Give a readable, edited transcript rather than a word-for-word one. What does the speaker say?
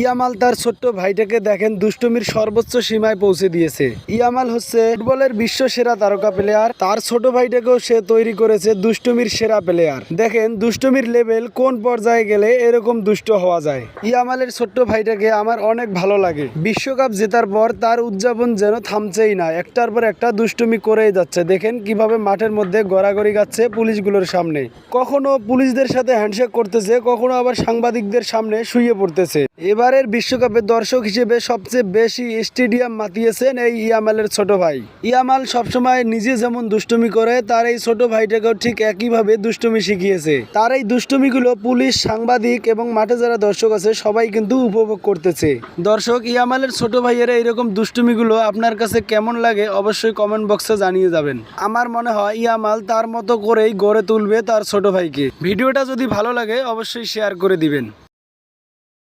Yamal তার ছোট্ট ভাইটাকে দেখেন দুষ্টুমির সর্বোচ্চ সীমায় পৌঁছে দিয়েছে। ইয়ামাল হচ্ছে ফুটবলের বিশ্ব সেরা তারকা প্লেয়ার, তার ছোট ভাইটাকেও সে তৈরি করেছে দুষ্টুমির সেরা প্লেয়ার। দেখেন দুষ্টুমির লেভেল কোন পর্যায়ে গেলে এরকম দুষ্ট হওয়া যায়। ইয়ামালের ছোট্ট ভাইটাকে আমার অনেক ভালো লাগে। বিশ্বকাপ জেতার পর তার উদযাপন যেন থামছেই না, একটার পর একটা দুষ্টুমি করেই যাচ্ছে। দেখেন কিভাবে মাঠের মধ্যে গড়াগড়ি গাচ্ছে পুলিশগুলোর সামনে, কখনো পুলিশদের সাথে হ্যান্ডশেক করতেছে, কখনো আবার সাংবাদিকদের সামনে শুয়ে পড়তেছে। এবারের বিশ্বকাপে দর্শক হিসেবে সবচেয়ে বেশি স্টেডিয়াম মাতিয়েছেন এই ইয়ামালের ছোট ভাই। ইয়ামাল সবসময় নিজে যেমন দুষ্টুমি করে, তার এই ছোট ভাইটাকেও ঠিক একইভাবে দুষ্টুমি শিখিয়েছে। তার এই দুষ্টুমিগুলো পুলিশ, সাংবাদিক এবং মাঠে যারা দর্শক আছে সবাই কিন্তু উপভোগ করতেছে। দর্শক, ইয়ামালের ছোট ভাইয়ের এইরকম দুষ্টুমিগুলো আপনার কাছে কেমন লাগে অবশ্যই কমেন্ট বক্সে জানিয়ে যাবেন। আমার মনে হয় ইয়ামাল তার মতো করেই গড়ে তুলবে তার ছোট ভাইকে। ভিডিওটা যদি ভালো লাগে অবশ্যই শেয়ার করে দিবেন।